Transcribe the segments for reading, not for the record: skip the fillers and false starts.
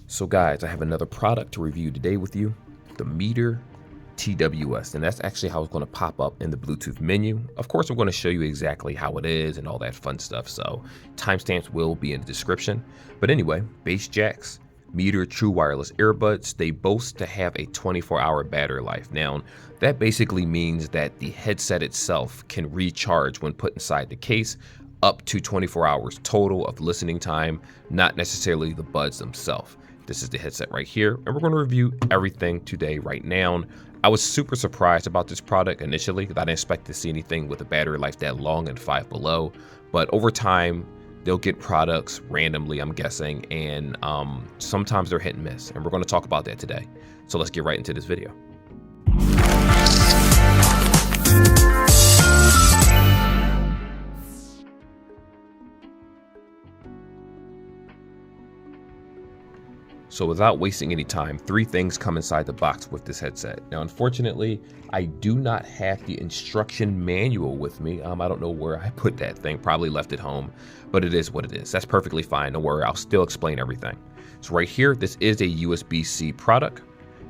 So guys, I have another product to review today with you, the Meter TWS, and that's actually how it's going to pop up in the Bluetooth menu. Of course, I'm going to show you exactly how it is and all that fun stuff, so timestamps will be in the description. But anyway, base Jaxx Meter True Wireless Earbuds, they boast to have a 24-hour battery life. Now, that basically means that the headset itself can recharge when put inside the case, up to 24 hours total of listening time, not necessarily the buds themselves. This is the headset right here, and we're going to review everything today right now. I was super surprised about this product initially because I didn't expect to see anything with a battery life that long and 5 below, but over time they'll get products randomly, I'm guessing, and sometimes they're hit and miss, and we're going to talk about that today. So let's get right into this video. So without wasting any time, 3 things come inside the box with this headset. Now, unfortunately, I do not have the instruction manual with me. I don't know where I put that thing, probably left it home, but it is what it is. That's perfectly fine, don't worry, I'll still explain everything. So right here, this is a USB-C product.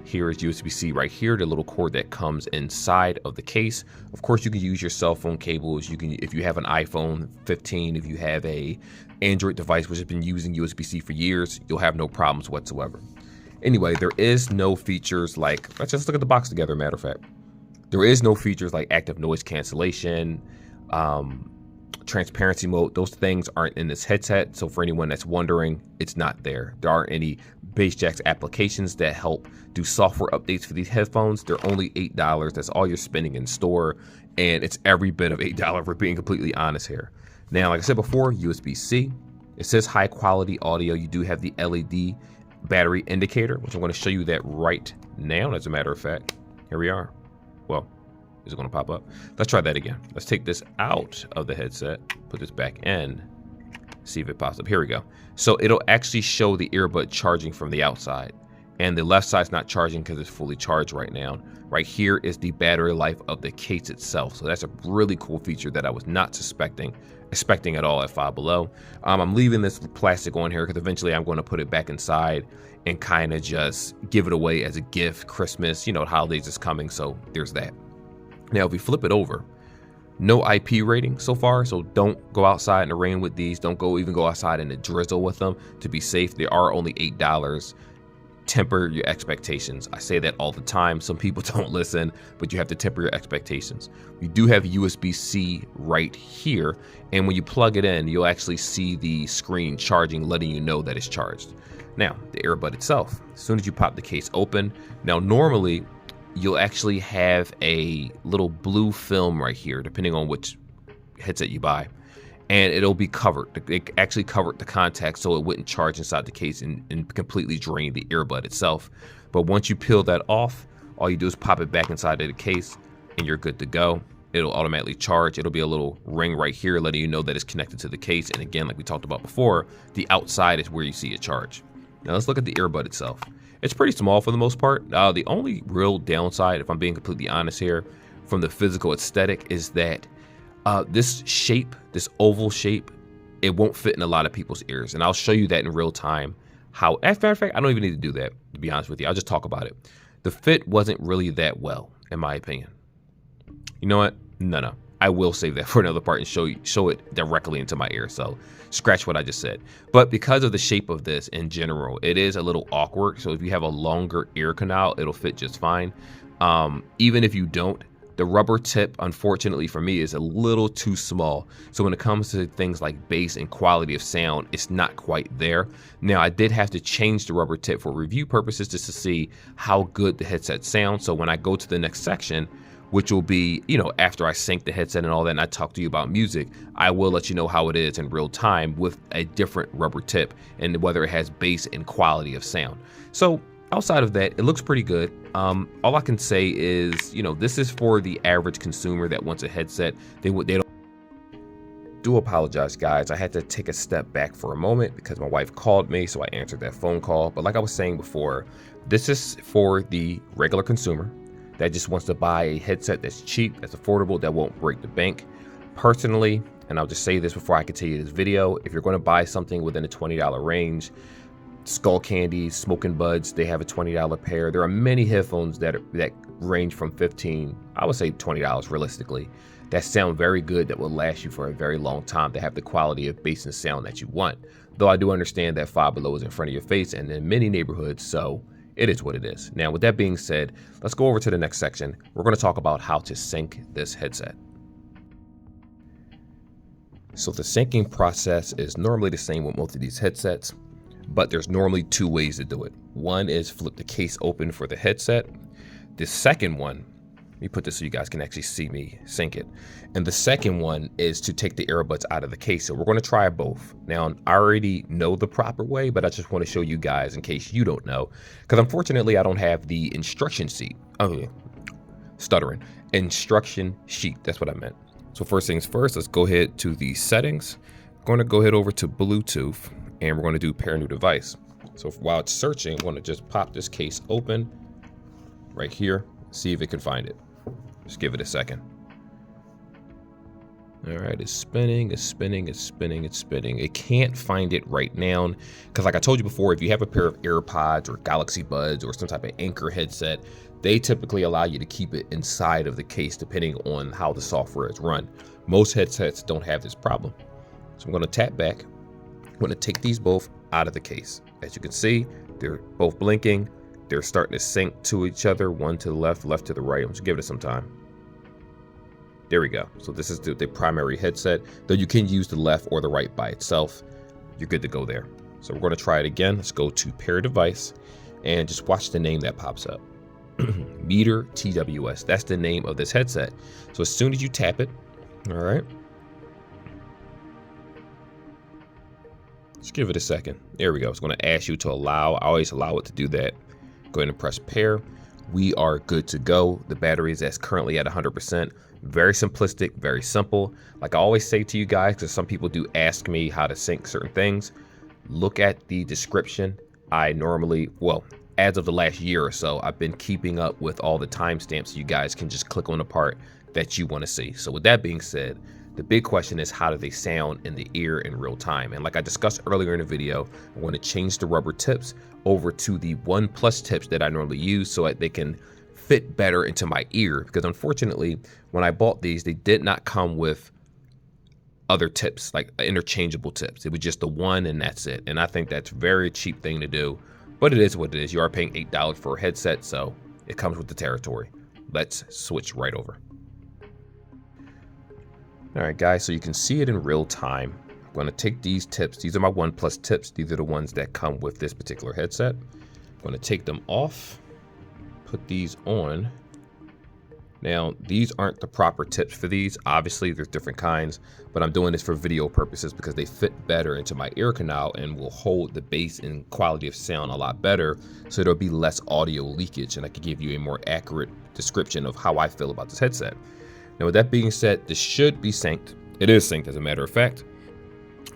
Here is USB-C right here, the little cord that comes inside of the case. Of course, you can use your cell phone cables. You can, if you have an iPhone 15, if you have a Android device which has been using USB-C for years, you'll have no problems whatsoever. Anyway, there is no features like, let's just look at the box together, matter of fact. There is no features like active noise cancellation, transparency mode. Those things aren't in this headset. So for anyone that's wondering, it's not there. There aren't any base Jaxx applications that help do software updates for these headphones. They're only $8. That's all you're spending in store. And it's every bit of $8 for being completely honest here. Now, like I said before, USB-C. It says high quality audio. You do have the LED battery indicator, which I'm going to show you that right now. As a matter of fact, here we are. Well, is it going to pop up? Let's try that again. Let's take this out of the headset, put this back in, see if it pops up. Here we go. So it'll actually show the earbud charging from the outside, and the left side's not charging because it's fully charged right now. Right here is the battery life of the case itself. So that's a really cool feature that I was not expecting at all at 5 below. I'm leaving this plastic on here because eventually I'm going to put it back inside and kind of just give it away as a gift. Christmas, you know, holidays is coming, so there's that. Now, if we flip it over, no IP rating so far, so don't go outside in the rain with these. Don't even go outside in the drizzle with them to be safe. They are only $8. Temper your expectations. I say that all the time. Some people don't listen, but you have to temper your expectations. You do have USB-C right here, and when you plug it in, you'll actually see the screen charging, letting you know that it's charged. Now, the earbud itself, as soon as you pop the case open, now normally you'll actually have a little blue film right here, depending on which headset you buy, and it'll be covered. It actually covered the contact so it wouldn't charge inside the case and completely drain the earbud itself. But once you peel that off, all you do is pop it back inside of the case and you're good to go. It'll automatically charge. It'll be a little ring right here letting you know that it's connected to the case. And again, like we talked about before, the outside is where you see it charge. Now let's look at the earbud itself. It's pretty small for the most part. The only real downside, if I'm being completely honest here, from the physical aesthetic is that this shape, this oval shape, it won't fit in a lot of people's ears. And I'll show you that in real time. As a matter of fact, I don't even need to do that, to be honest with you. I'll just talk about it. The fit wasn't really that well, in my opinion. You know what? No. I will save that for another part and show it directly into my ear. So scratch what I just said. But because of the shape of this in general, it is a little awkward. So if you have a longer ear canal, it'll fit just fine. Even if you don't, the rubber tip, unfortunately for me, is a little too small. So when it comes to things like bass and quality of sound, it's not quite there. Now, I did have to change the rubber tip for review purposes just to see how good the headset sounds. So when I go to the next section, which will be, you know, after I sync the headset and all that and I talk to you about music, I will let you know how it is in real time with a different rubber tip and whether it has bass and quality of sound. So outside of that, it looks pretty good. All I can say is, you know, this is for the average consumer that wants a headset. They don't. Do apologize, guys. I had to take a step back for a moment because my wife called me, so I answered that phone call. But like I was saying before, this is for the regular consumer that just wants to buy a headset that's cheap, that's affordable, that won't break the bank. Personally, and I'll just say this before I continue this video, if you're going to buy something within a $20 range, Skull Candy, Smoking Buds, they have a $20 pair. There are many headphones that range from $15, I would say $20 realistically, that sound very good, that will last you for a very long time, that have the quality of bass and sound that you want. Though I do understand that Five Below is in front of your face and in many neighborhoods, so it is what it is. Now, with that being said, let's go over to the next section. We're going to talk about how to sync this headset. So the syncing process is normally the same with most of these headsets, but there's normally two ways to do it. One is flip the case open for the headset. The second one, let me put this so you guys can actually see me sync it. And the second one is to take the earbuds out of the case. So we're going to try both. Now, I already know the proper way, but I just want to show you guys in case you don't know, because unfortunately I don't have the instruction sheet. Stuttering. Instruction sheet. That's what I meant. So first things first, let's go ahead to the settings. I'm going to go ahead over to Bluetooth, and we're going to do pair new device. So while it's searching, I'm going to just pop this case open right here, see if it can find it. Just give it a second. All right, it's spinning, it's spinning, it's spinning, it's spinning. It can't find it right now because, like I told you before, if you have a pair of AirPods or Galaxy Buds or some type of Anchor headset, they typically allow you to keep it inside of the case depending on how the software is run. Most headsets don't have this problem. So I'm going to tap back. I'm going to take these both out of the case. As you can see, they're both blinking. They're starting to sync to each other, one to the left, left to the right. I'm just give it some time. There we go. So this is the primary headset, though you can use the left or the right by itself. You're good to go there. So we're going to try it again. Let's go to pair device and just watch the name that pops up. Meter TWS. That's the name of this headset. So as soon as you tap it, all right, just give it a second. There we go. It's going to ask you to allow. I always allow it to do that. Go ahead and press pair. We are good to go. The battery is currently at 100%. Very simplistic, very simple. Like I always say to you guys, because some people do ask me how to sync certain things, look at the description. I normally, well, as of the last year or so, I've been keeping up with all the timestamps so you guys can just click on the part that you want to see. So with that being said, the big question is, how do they sound in the ear in real time? And like I discussed earlier in the video, I want to change the rubber tips over to the One Plus tips that I normally use so that they can fit better into my ear. Because unfortunately, when I bought these, they did not come with other tips, like interchangeable tips. It was just the one and that's it. And I think that's a very cheap thing to do, but it is what it is. You are paying $8 for a headset, so it comes with the territory. Let's switch right over. All right, guys, so you can see it in real time. I'm going to take these tips. These are my One Plus tips. These are the ones that come with this particular headset. I'm going to take them off, put these on. Now, these aren't the proper tips for these. Obviously, there's different kinds, but I'm doing this for video purposes because they fit better into my ear canal and will hold the bass and quality of sound a lot better, so there'll be less audio leakage, and I can give you a more accurate description of how I feel about this headset. Now, with that being said, this should be synced. It is synced, as a matter of fact.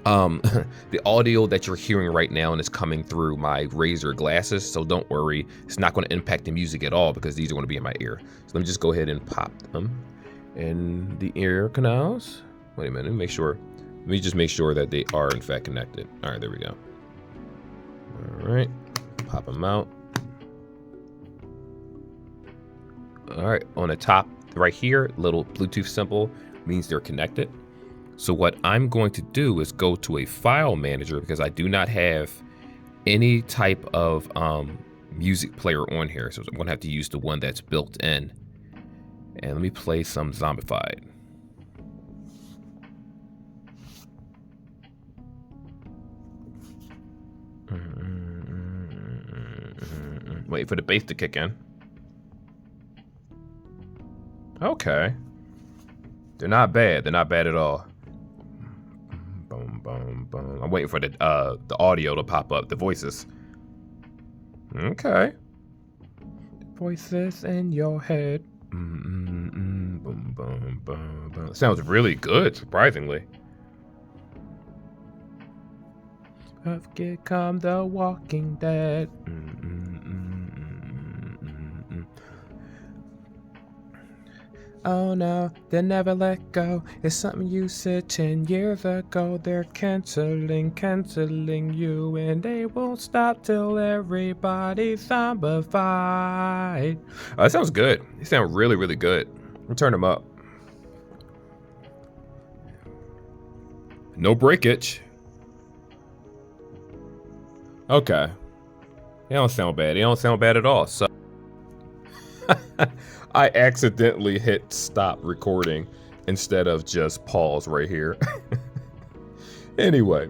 The audio that you're hearing right now is coming through my Razer glasses, so don't worry. It's not going to impact the music at all because these are going to be in my ear. So let me just go ahead and pop them in the ear canals. Wait a minute, make sure. Let me just make sure that they are in fact connected. All right, there we go. All right, pop them out. All right, on the top right here, little Bluetooth symbol means they're connected. So what I'm going to do is go to a file manager because I do not have any type of music player on here. So I'm going to have to use the one that's built in. And let me play some Zombified. Wait for the bass to kick in. Okay. They're not bad. They're not bad at all. Boom, boom, boom. I'm waiting for the audio to pop up, the voices. Okay. Voices in your head. Boom, boom, boom, boom. It sounds really good, surprisingly. Up come the Walking Dead. Oh no, they'll never let go. It's something you said 10 years ago. They're canceling you, and they won't stop till everybody's zombified. Oh, that sounds good. They sound really, really good. We'll turn them up. No breakage. Okay. They don't sound bad. They don't sound bad at all. So I accidentally hit stop recording instead of just pause right here. Anyway,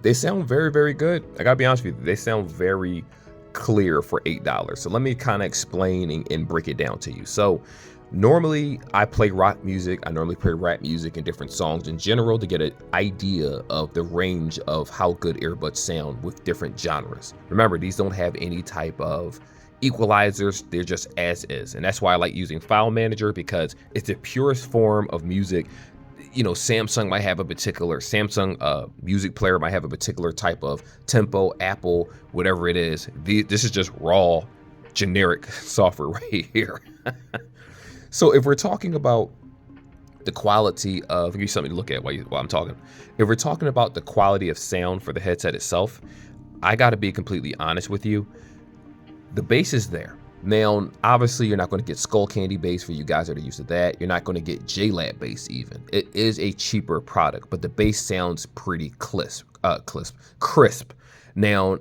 they sound very, very good. I gotta be honest with you. They sound very clear for $8. So let me kind of explain and break it down to you. So normally I play rock music. I normally play rap music and different songs in general to get an idea of the range of how good earbuds sound with different genres. Remember, these don't have any type of equalizers. They're just as is. And that's why I like using File Manager, because it's the purest form of music. You know, Samsung might have a particular music player might have a particular type of tempo. Apple, whatever it is, this is just raw generic software right here. So if we're talking about the quality of, I'll give you something to look at while I'm talking. If we're talking about the quality of sound for the headset itself, I got to be completely honest with you. The bass is there. Now, obviously, you're not going to get Skull Candy bass for you guys that are used to that. You're not going to get JLab bass even. It is a cheaper product, but the bass sounds pretty crisp. Now,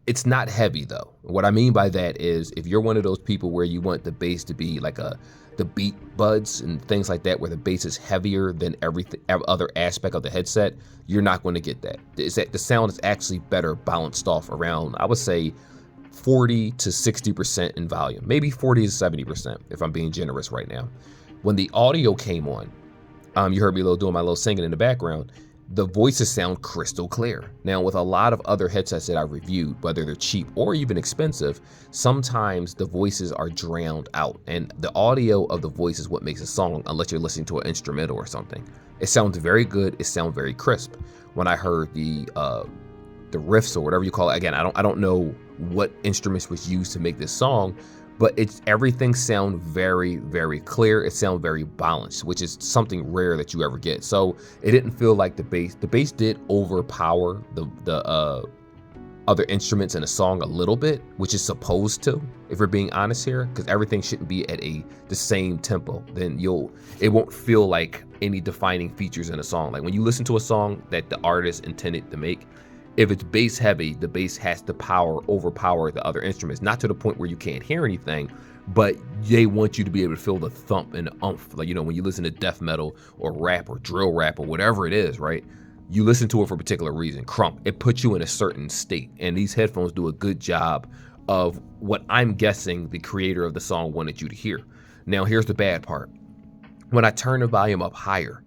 it's not heavy though. What I mean by that is if you're one of those people where you want the bass to be like the beat buds and things like that, where the bass is heavier than every other aspect of the headset, you're not going to get that. The sound is actually better balanced off around, I would say, 40 to 60% in volume, maybe 40 to 70% if I'm being generous right now. When the audio came on, you heard me doing my little singing in the background. The voices sound crystal clear. Now, with a lot of other headsets that I reviewed, whether they're cheap or even expensive, sometimes the voices are drowned out, and the audio of the voice is what makes a song, unless you're listening to an instrumental or something. It sounds very good. It sounds very crisp. When I heard the riffs or whatever you call it, again, I don't know what instruments was used to make this song, but everything sound very, very clear. It sound very balanced, which is something rare that you ever get. So it didn't feel like the bass did overpower the other instruments in a song a little bit, which is supposed to, if we're being honest here, because everything shouldn't be at the same tempo. Then it won't feel like any defining features in a song. Like when you listen to a song that the artist intended to make, if it's bass heavy, the bass has to overpower the other instruments, not to the point where you can't hear anything, but they want you to be able to feel the thump and the oomph. Like, you know, when you listen to death metal or rap or drill rap or whatever it is, right? You listen to it for a particular reason. Crump, it puts you in a certain state. And these headphones do a good job of what I'm guessing the creator of the song wanted you to hear. Now, here's the bad part. When I turn the volume up higher,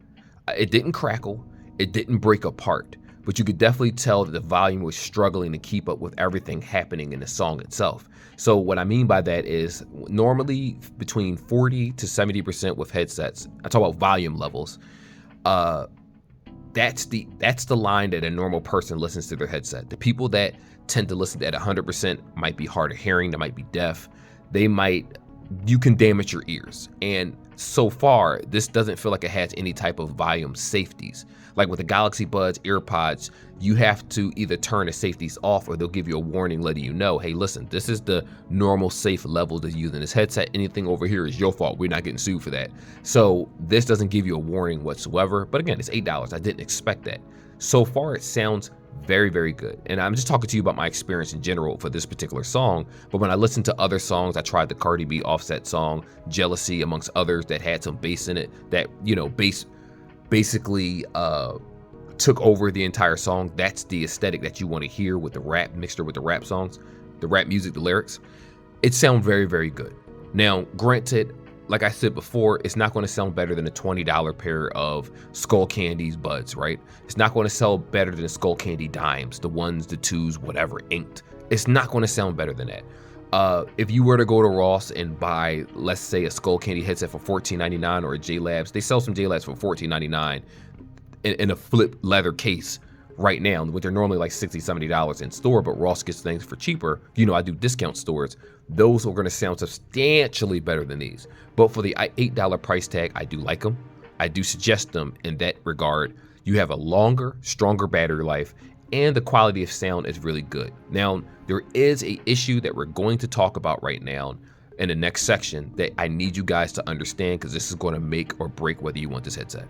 it didn't crackle, it didn't break apart, but you could definitely tell that the volume was struggling to keep up with everything happening in the song itself. So what I mean by that is normally between 40 to 70% with headsets, I talk about volume levels, that's the line that a normal person listens to their headset. The people that tend to listen at 100% might be hard of hearing, they might be deaf, you can damage your ears. And so far, this doesn't feel like it has any type of volume safeties. Like with the Galaxy Buds, AirPods, you have to either turn the safeties off or they'll give you a warning letting you know, hey, listen, this is the normal safe level to use in this headset. Anything over here is your fault. We're not getting sued for that. So this doesn't give you a warning whatsoever. But again, it's $8. I didn't expect that. So far, it sounds very, very good. And I'm just talking to you about my experience in general for this particular song. But when I listened to other songs, I tried the Cardi B Offset song, Jealousy, amongst others that had some bass in it, that, you know, bass basically took over the entire song. That's the aesthetic that you want to hear with the rap mixture with the rap songs, the rap music, the lyrics. It sounds very, very good. Now, granted, like I said before, it's not going to sound better than a $20 pair of Skull Candy's buds, right? It's not going to sell better than Skull Candy dimes, the ones, the twos, whatever, inked. It's not going to sound better than that. If you were to go to Ross and buy, let's say, a Skull Candy headset for $14.99 or a JLabs, they sell some JLabs for $14.99 in a flip leather case right now, what they're normally like $60, $70 in store, but Ross gets things for cheaper. You know, I do discount stores. Those are going to sound substantially better than these. But for the $8 price tag, I do like them. I do suggest them in that regard. You have a longer, stronger battery life, and the quality of sound is really good. Now, there is an issue that we're going to talk about right now in the next section that I need you guys to understand, because this is going to make or break whether you want this headset.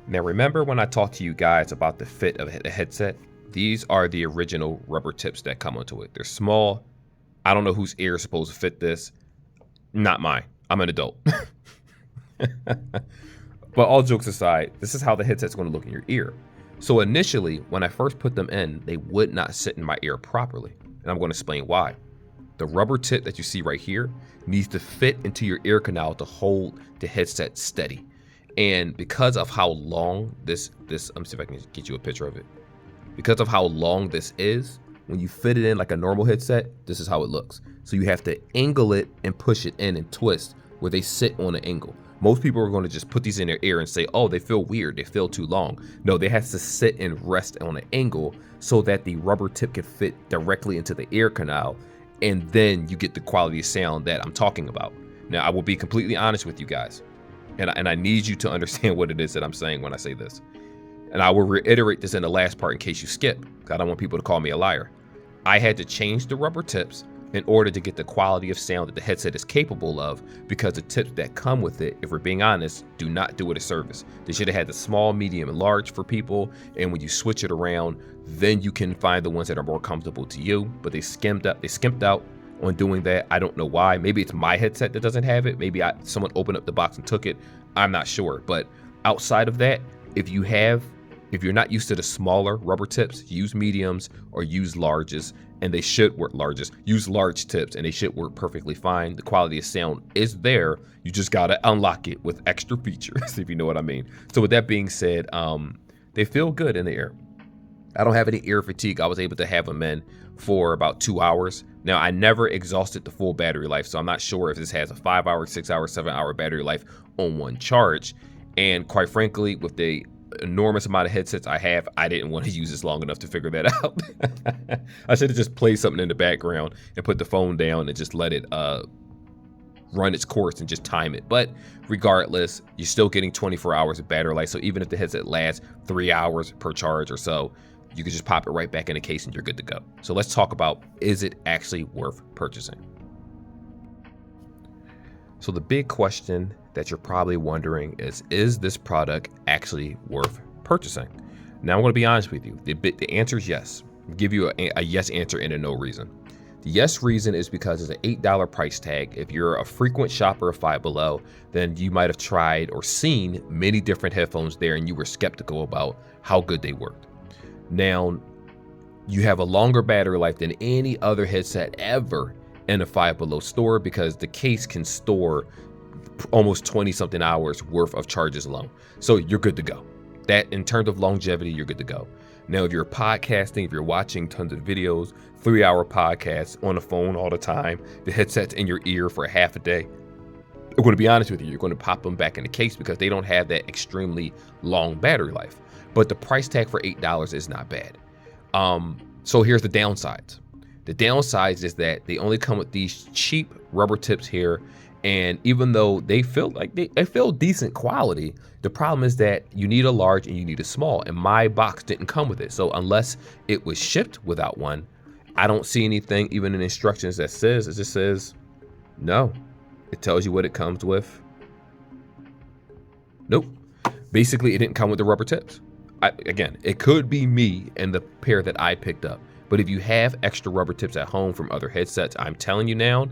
Now, remember when I talked to you guys about the fit of the headset? These are the original rubber tips that come onto it. They're small. I don't know whose ear is supposed to fit this. Not mine. I'm an adult. But all jokes aside, this is how the headset's going to look in your ear. So initially, when I first put them in, they would not sit in my ear properly. And I'm going to explain why. The rubber tip that you see right here needs to fit into your ear canal to hold the headset steady. And because of how long this, let me see if I can get you a picture of it. Because of how long this is, when you fit it in like a normal headset, this is how it looks. So you have to angle it and push it in and twist where they sit on an angle. Most people are going to just put these in their ear and say, oh, they feel weird, they feel too long. No, they have to sit and rest on an angle so that the rubber tip can fit directly into the ear canal, and then you get the quality of sound that I'm talking about. Now, I will be completely honest with you guys, and I need you to understand what it is that I'm saying when I say this. And I will reiterate this in the last part in case you skip, because I don't want people to call me a liar. I had to change the rubber tips in order to get the quality of sound that the headset is capable of, because the tips that come with it, if we're being honest, do not do it a service. They should have had the small, medium, and large for people, and when you switch it around, then you can find the ones that are more comfortable to you. But they skimped out on doing that. I don't know why. Maybe it's my headset that doesn't have it. Maybe someone opened up the box and took it. I'm not sure. But outside of that, if you're not used to the smaller rubber tips, use mediums or use larges, and they should work larges. Use large tips and they should work perfectly fine. The quality of sound is there. You just gotta unlock it with extra features, if you know what I mean. So with that being said, they feel good in the ear. I don't have any ear fatigue. I was able to have them in for about 2 hours. Now, I never exhausted the full battery life, so I'm not sure if this has a 5 hour, 6 hour, 7 hour battery life on one charge. And quite frankly, with the enormous amount of headsets I have, I didn't want to use this long enough to figure that out. I should have just played something in the background and put the phone down and just let it run its course and just time it. But regardless, you're still getting 24 hours of battery life. So even if the headset lasts 3 hours per charge or so, you can just pop it right back in the case and you're good to go. So let's talk about, is it actually worth purchasing? So the big question that you're probably wondering is this product actually worth purchasing? Now, I'm going to be honest with you. The answer is yes. I'll give you a yes answer and a no reason. The yes reason is because it's an $8 price tag. If you're a frequent shopper of Five Below, then you might have tried or seen many different headphones there and you were skeptical about how good they worked. Now, you have a longer battery life than any other headset ever in a Five Below store, because the case can store almost 20 something hours worth of charges alone. So you're good to go. That, in terms of longevity, you're good to go. Now, if you're podcasting, if you're watching tons of videos, 3 hour podcasts on the phone all the time, the headset's in your ear for half a day, I'm going to be honest with you, you're going to pop them back in the case because they don't have that extremely long battery life. But the price tag for $8 is not bad. So here's the downsides. The downsides is that they only come with these cheap rubber tips here. And even though they feel like they feel decent quality, the problem is that you need a large and you need a small. And my box didn't come with it. So unless it was shipped without one, I don't see anything even in instructions that says, it just says no. It tells you what it comes with. Nope. Basically, it didn't come with the rubber tips. Again, it could be me and the pair that I picked up. But if you have extra rubber tips at home from other headsets, I'm telling you now,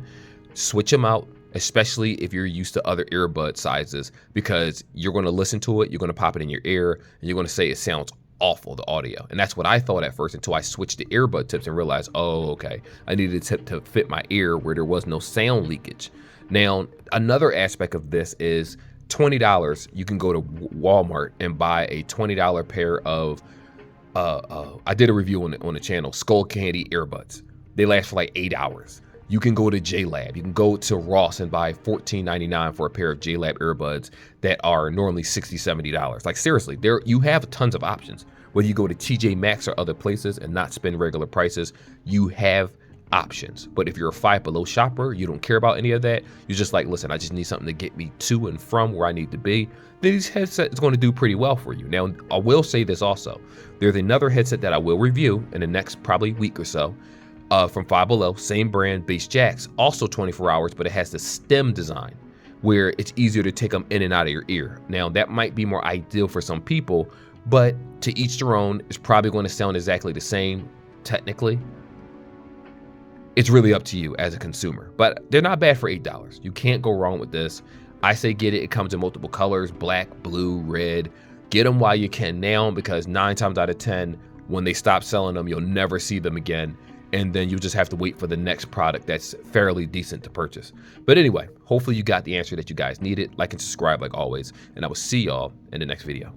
switch them out, especially if you're used to other earbud sizes, because you're going to listen to it, you're going to pop it in your ear, and you're going to say it sounds awful, the audio. And that's what I thought at first until I switched to earbud tips and realized, oh, okay, I needed a tip to fit my ear where there was no sound leakage. Now, another aspect of this is $20, you can go to Walmart and buy a $20 pair of, I did a review on the channel, Skull Candy earbuds. They last for like 8 hours. You can go to JLab. You can go to Ross and buy $14.99 for a pair of JLab earbuds that are normally $60, $70. Like seriously, you have tons of options. Whether you go to TJ Maxx or other places and not spend regular prices, you have options. But if you're a Five Below shopper, you don't care about any of that, you're just like, listen, I just need something to get me to and from where I need to be, then this headset is going to do pretty well for you. Now, I will say this also. There's another headset that I will review in the next probably week or so from Five Below, same brand, base Jaxx, also 24 hours, but it has the stem design where it's easier to take them in and out of your ear. Now, that might be more ideal for some people, but to each their own. It's probably going to sound exactly the same technically. It's really up to you as a consumer, but they're not bad for $8. You can't go wrong with this. I say get it. It comes in multiple colors, black, blue, red. Get them while you can now, because 9 times out of 10, when they stop selling them, you'll never see them again. And then you just have to wait for the next product that's fairly decent to purchase. But anyway, hopefully you got the answer that you guys needed. Like and subscribe like always, and I will see y'all in the next video.